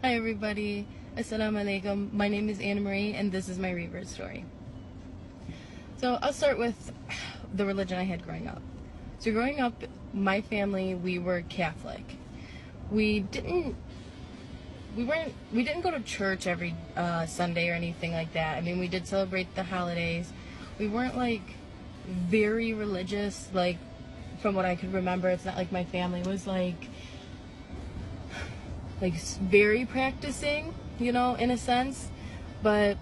Hi everybody, Assalamu alaikum. My name is Anna Marie and this is my rebirth story. So I'll start with the religion I had growing up. So growing up, my family, we were Catholic. We didn't go to church every Sunday or anything like that. I mean, we did celebrate the holidays. We weren't like very religious, like from what I could remember. It's not like my family was like very practicing, in a sense, but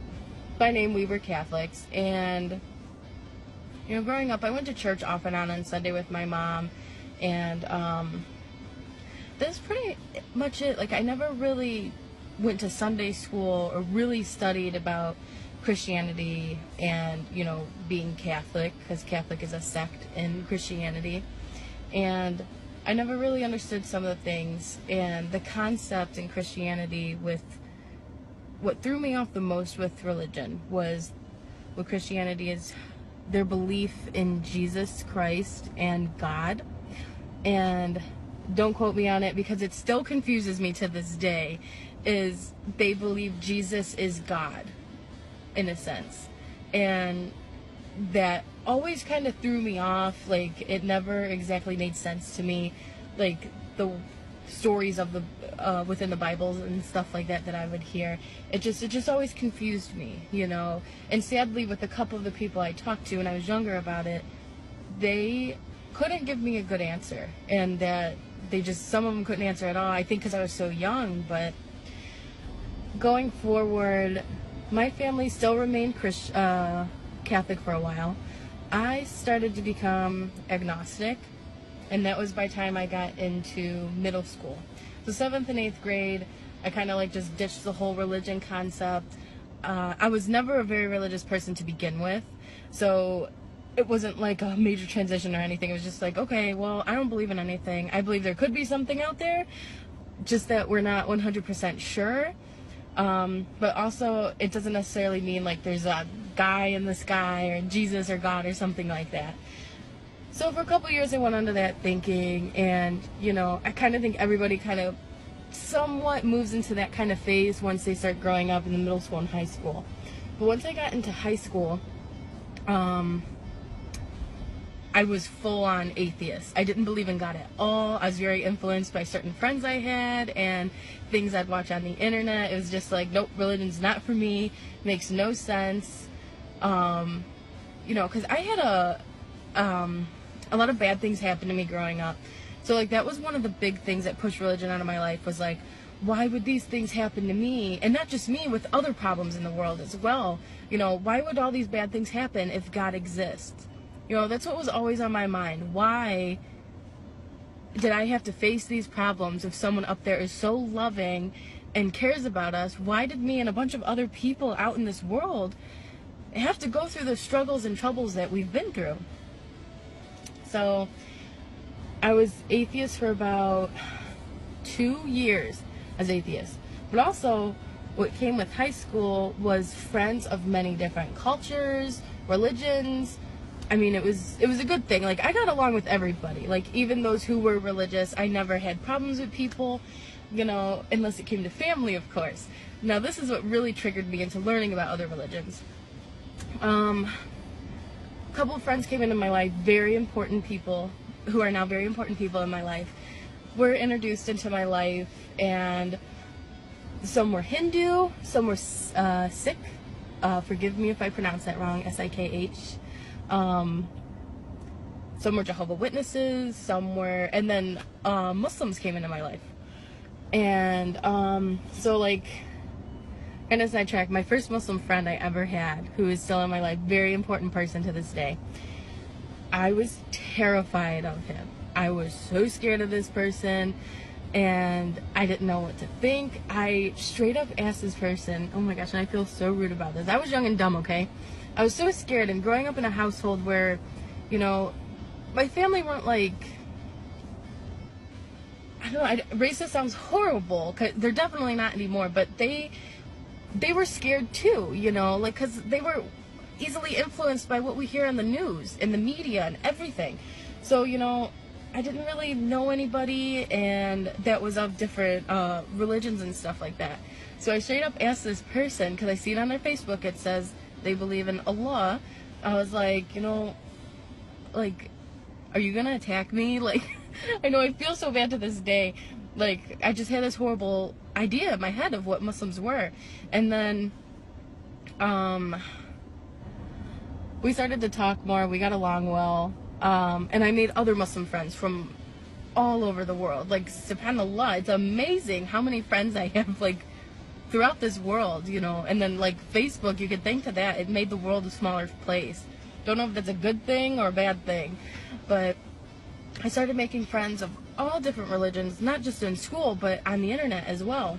by name we were Catholics. And growing up, I went to church off and on Sunday with my mom, and that's pretty much it. Like, I never really went to Sunday school or really studied about Christianity and being Catholic, because Catholic is a sect in Christianity. And I never really understood some of the things, and the concept in Christianity with what threw me off the most with religion was what Christianity is their belief in Jesus Christ and God. And don't quote me on it because it still confuses me to this day, is they believe Jesus is God in a sense. And that always kind of threw me off. Like, it never exactly made sense to me, like the stories of the within the Bibles and stuff like that I would hear. It just always confused me, and sadly, with a couple of the people I talked to when I was younger about it, they couldn't give me a good answer, and that some of them couldn't answer at all, I think because I was so young. But going forward, my family still remained Catholic for a while. I started to become agnostic, and that was by the time I got into middle school. So 7th and 8th grade, I kind of just ditched the whole religion concept. I was never a very religious person to begin with, so it wasn't like a major transition or anything. It was just like, okay, well, I don't believe in anything. I believe there could be something out there, just that we're not 100% sure. But also, it doesn't necessarily mean like there's a guy in the sky or Jesus or God or something like that. So for a couple years I went under that thinking, and I kind of think everybody kind of somewhat moves into that kind of phase once they start growing up in the middle school and high school. But once I got into high school, I was full-on atheist. I didn't believe in God at all. I was very influenced by certain friends I had and things I'd watch on the internet. It was just like, nope, religion's not for me. Makes no sense. Because I had a lot of bad things happen to me growing up. So like that was one of the big things that pushed religion out of my life, was like, why would these things happen to me? And not just me, with other problems in the world as well. Why would all these bad things happen if God exists? That's what was always on my mind. Why did I have to face these problems if someone up there is so loving and cares about us? Why did me and a bunch of other people out in this world have to go through the struggles and troubles that we've been through? So I was atheist for about 2 years as atheist. But also, what came with high school was friends of many different cultures, religions. I mean, it was a good thing. Like, I got along with everybody. Like, even those who were religious, I never had problems with people, unless it came to family, of course. Now, this is what really triggered me into learning about other religions. A couple of friends came into my life, very important people, who are now very important people in my life, were introduced into my life, and some were Hindu, some were Sikh. Forgive me if I pronounce that wrong, S-I-K-H. Some were Jehovah's Witnesses, and then Muslims came into my life. And so like, kind of sidetrack, my first Muslim friend I ever had, who is still in my life, very important person to this day, I was terrified of him. I was so scared of this person, and I didn't know what to think. I straight up asked this person, oh my gosh, and I feel so rude about this. I was young and dumb, okay? I was so scared, and growing up in a household where, my family weren't like, I don't know, racist sounds horrible, 'cause they're definitely not anymore, but they were scared too, like, because they were easily influenced by what we hear on the news, in the media, and everything. So, I didn't really know anybody, and that was of different religions and stuff like that. So I straight up asked this person, because I see it on their Facebook, it says they believe in Allah. I was like, like, are you gonna attack me? Like, I know I feel so bad to this day. Like, I just had this horrible idea in my head of what Muslims were. And then, we started to talk more, we got along well, and I made other Muslim friends from all over the world. Like, subhanAllah, it's amazing how many friends I have, like, throughout this world, and then, like, Facebook, you could think to that, it made the world a smaller place. Don't know if that's a good thing or a bad thing, but I started making friends of all different religions, not just in school, but on the internet as well.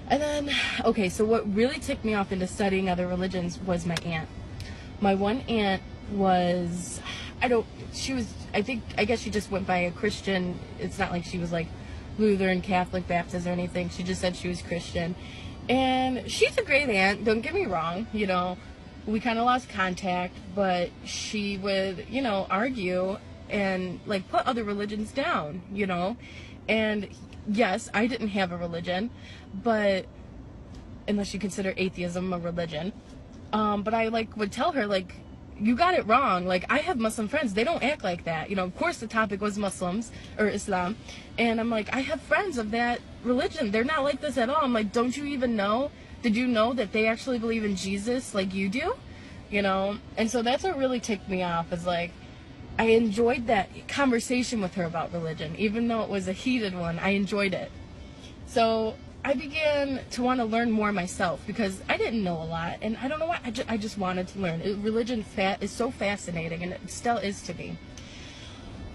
And then, okay, so what really ticked me off into studying other religions was my aunt. My one aunt was, I guess she just went by a Christian. It's not like she was like Lutheran, Catholic, Baptist, or anything. She just said she was Christian. And she's a great aunt, don't get me wrong, we kind of lost contact, but she would, argue and like put other religions down, and yes, I didn't have a religion, but unless you consider atheism a religion, but I like would tell her, like, you got it wrong. Like, I have Muslim friends, they don't act like that. Of course the topic was Muslims or Islam, and I'm like, I have friends of that religion, they're not like this at all. I'm like, don't you even know? Did you know that they actually believe in Jesus like you do? And so that's what really ticked me off, is like, I enjoyed that conversation with her about religion. Even though it was a heated one, I enjoyed it. So I began to want to learn more myself, because I didn't know a lot, and I don't know why, I just wanted to learn. Religion is so fascinating, and it still is to me.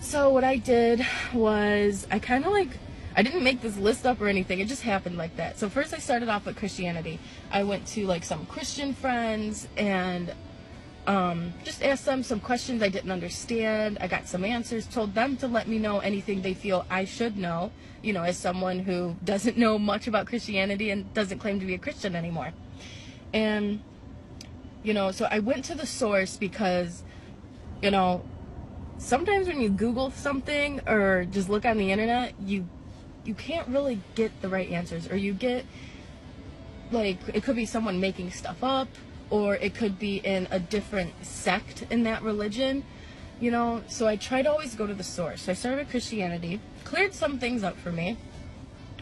So what I did was, I kind of like, I didn't make this list up or anything, it just happened like that. So first I started off with Christianity. I went to like some Christian friends and just asked them some questions I didn't understand. I got some answers, told them to let me know anything they feel I should know, as someone who doesn't know much about Christianity and doesn't claim to be a Christian anymore. And, so I went to the source, because, sometimes when you Google something or just look on the internet, you can't really get the right answers, or you get, like, it could be someone making stuff up, or it could be in a different sect in that religion, so I try to always go to the source. So I started with Christianity, cleared some things up for me,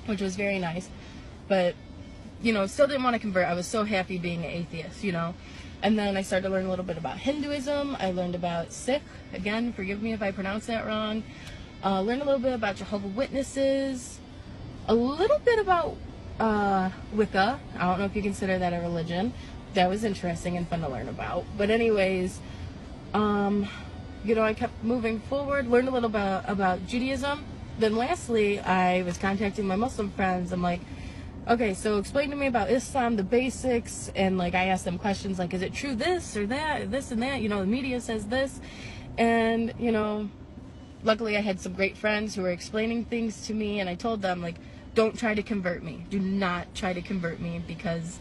which was very nice, but, still didn't want to convert. I was so happy being an atheist, and then I started to learn a little bit about Hinduism. I learned about Sikh, again, forgive me if I pronounce that wrong. Learned a little bit about Jehovah's Witnesses, a little bit about Wicca. I don't know if you consider that a religion. That was interesting and fun to learn about. But anyways, I kept moving forward, learned a little bit about Judaism. Then lastly, I was contacting my Muslim friends. I'm like, okay, so explain to me about Islam, the basics, and like I asked them questions like, is it true this or that, this and that, the media says this, and luckily I had some great friends who were explaining things to me, and I told them, like, don't try to convert me, do not try to convert me, because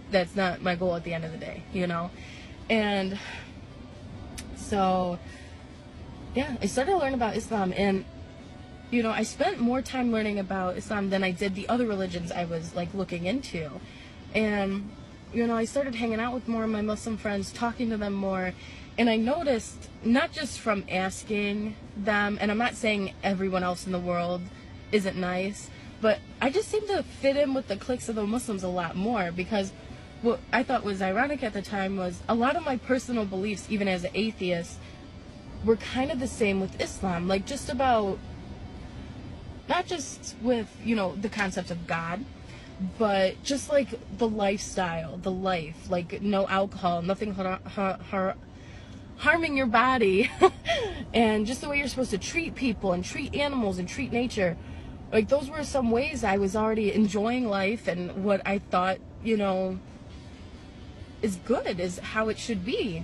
that's not my goal at the end of the day, and so yeah, I started to learn about Islam, and I spent more time learning about Islam than I did the other religions I was like looking into. And I started hanging out with more of my Muslim friends, talking to them more, and I noticed, not just from asking them, and I'm not saying everyone else in the world isn't nice, but I just seemed to fit in with the cliques of the Muslims a lot more, because what I thought was ironic at the time was a lot of my personal beliefs, even as an atheist, were kind of the same with Islam, like just about, not just with, the concept of God, but just like the lifestyle, the life, like no alcohol, nothing harming your body, and just the way you're supposed to treat people and treat animals and treat nature. Like, those were some ways I was already enjoying life, and what I thought, is good, is how it should be.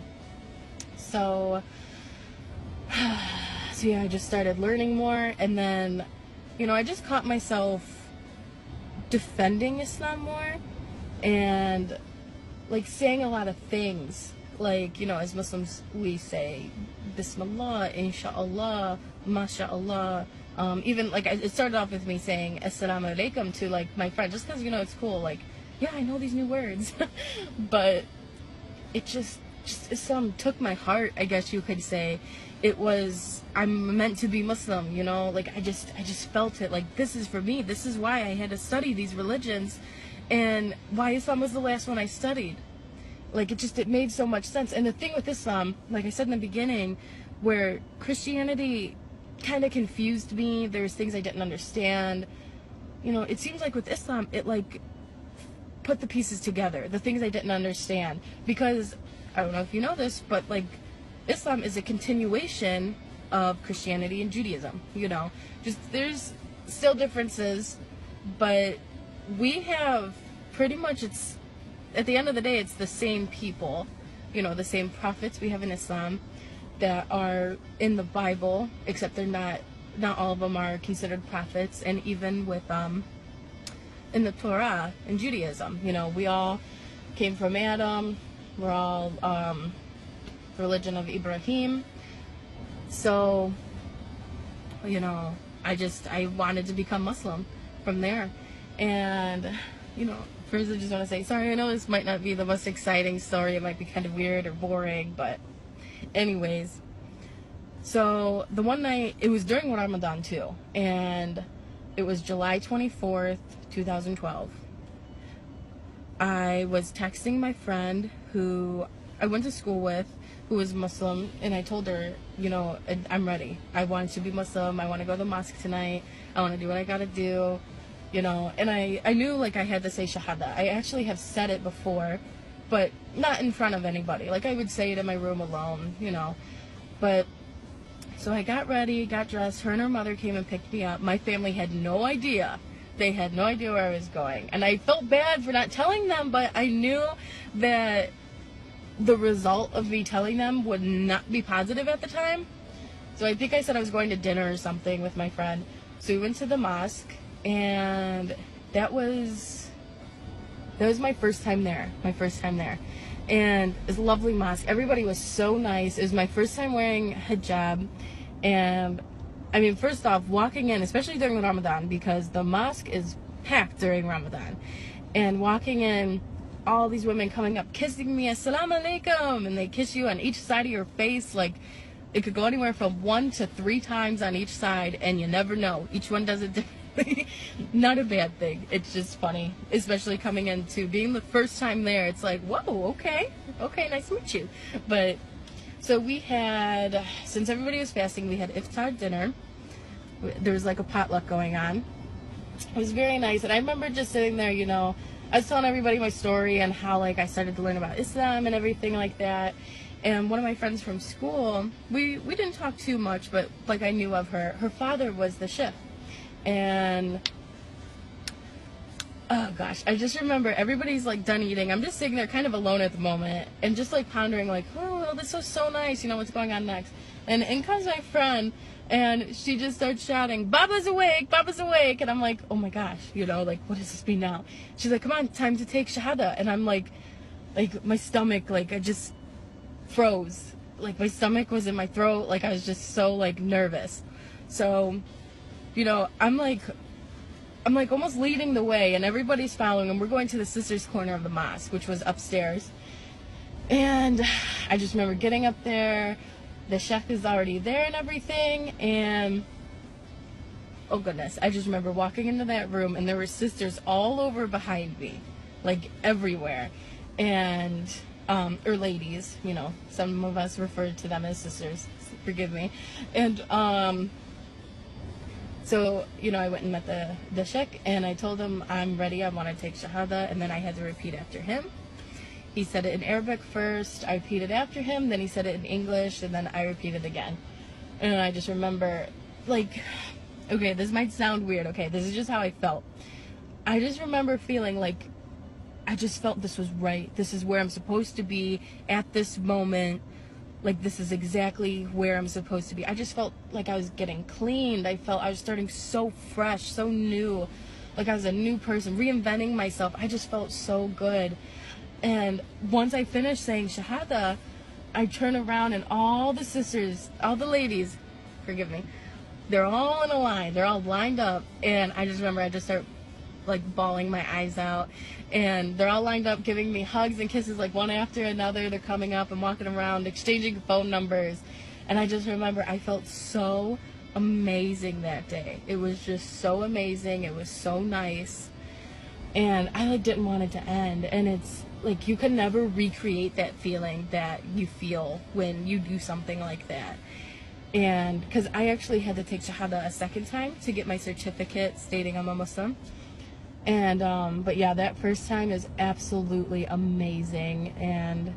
So yeah, I just started learning more, and then I just caught myself defending Islam more, and like saying a lot of things, like, as Muslims we say Bismillah, Inshallah, mashallah. Even like it started off with me saying assalamu alaikum to like my friend, just because it's cool. Like, yeah, I know these new words, but it just Islam took my heart, I guess you could say. It was, I'm meant to be Muslim, like I just felt it, like this is for me. This is why I had to study these religions, and why Islam was the last one I studied. Like it made so much sense. And the thing with Islam, like I said in the beginning, where Christianity kind of confused me, there's things I didn't understand. It seems like with Islam, it like put the pieces together, the things I didn't understand. Because I don't know if you know this, but like Islam is a continuation of Christianity and Judaism. Just there's still differences, but we have pretty much, it's at the end of the day, it's the same people, the same prophets we have in Islam that are in the Bible, except they're not all of them are considered prophets. And even with in the Torah in Judaism, we all came from Adam. We're all religion of Ibrahim. So I wanted to become Muslim from there. And first I just want to say sorry, I know this might not be the most exciting story, it might be kind of weird or boring, but anyways, so the one night, it was during Ramadan too, and it was July 24th, 2012. I was texting my friend who I went to school with, who was Muslim, and I told her, I'm ready. I want to be Muslim. I want to go to the mosque tonight. I want to do what I gotta do, and I knew like I had to say Shahada. I actually have said it before, but not in front of anybody. Like I would say it in my room alone, but so I got ready, got dressed. Her and her mother came and picked me up. My family had no idea. They had no idea where I was going. And I felt bad for not telling them, but I knew that the result of me telling them would not be positive at the time. So I think I said I was going to dinner or something with my friend. So we went to the mosque, and that was my first time there. And it's a lovely mosque. Everybody was so nice. It was my first time wearing hijab. And I mean, first off, walking in, especially during Ramadan, because the mosque is packed during Ramadan, and walking in, all these women coming up, kissing me, assalamu alaikum, and they kiss you on each side of your face. Like, it could go anywhere from 1 to 3 times on each side, and you never know. Each one does it differently. Not a bad thing. It's just funny, especially coming into being the first time there. It's like, whoa, okay, nice to meet you. But so we had, since everybody was fasting, we had iftar dinner. There was like a potluck going on. It was very nice, and I remember just sitting there, I was telling everybody my story and how like I started to learn about Islam and everything like that. And one of my friends from school, we didn't talk too much, but like I knew of her. Her father was the sheikh. And oh gosh, I just remember everybody's like done eating. I'm just sitting there kind of alone at the moment and just like pondering like, oh, this was so nice, what's going on next. And in comes my friend, and she just starts shouting, Baba's awake, Baba's awake. And I'm like, oh my gosh, like, what does this mean now? She's like, come on, time to take Shahada. And I'm like my stomach, like I just froze. Like my stomach was in my throat. Like I was just so like nervous. So, I'm like almost leading the way, and everybody's following, and we're going to the sisters' corner of the mosque, which was upstairs. And I just remember getting up there. The sheikh is already there and everything, and oh goodness, I just remember walking into that room, and there were sisters all over behind me, like everywhere, and or ladies, some of us referred to them as sisters, forgive me. And so I went and met the sheikh, and I told him I'm ready, I want to take Shahada, and then I had to repeat after him. He said it in Arabic first, I repeated after him, then he said it in English, and then I repeated again. And I just remember, like, okay, this might sound weird, okay, this is just how I felt. I just remember feeling like, I just felt this was right. This is where I'm supposed to be at this moment. Like, this is exactly where I'm supposed to be. I just felt like I was getting cleaned. I felt I was starting so fresh, so new. Like I was a new person, reinventing myself. I just felt so good. And once I finished saying Shahada, I turned around, and all the sisters, all the ladies, forgive me, they're all in a line, they're all lined up, and I just remember I just start like bawling my eyes out, and they're all lined up giving me hugs and kisses like one after another. They're coming up and walking around exchanging phone numbers, and I just remember I felt so amazing that day. It was just so amazing. It was so nice, and I like didn't want it to end. And it's like you can never recreate that feeling that you feel when you do something like that. And because I actually had to take Shahada a second time to get my certificate stating I'm a Muslim. And but yeah, that first time is absolutely amazing. And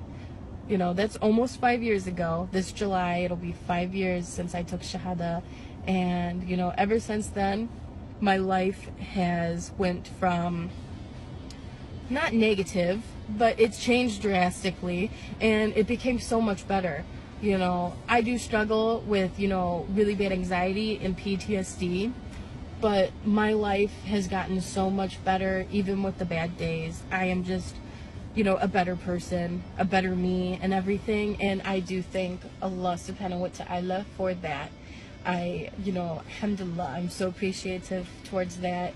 you know, that's almost 5 years ago. This July it'll be 5 years since I took Shahada. And you know, ever since then my life has went from not negative, but it's changed drastically, and it became so much better. You know, I do struggle with, you know, really bad anxiety and PTSD, but my life has gotten so much better even with the bad days. I am just, you know, a better person, a better me and everything, and I do thank Allah subhanahu wa ta'ala for that. You know, alhamdulillah, I'm so appreciative towards that.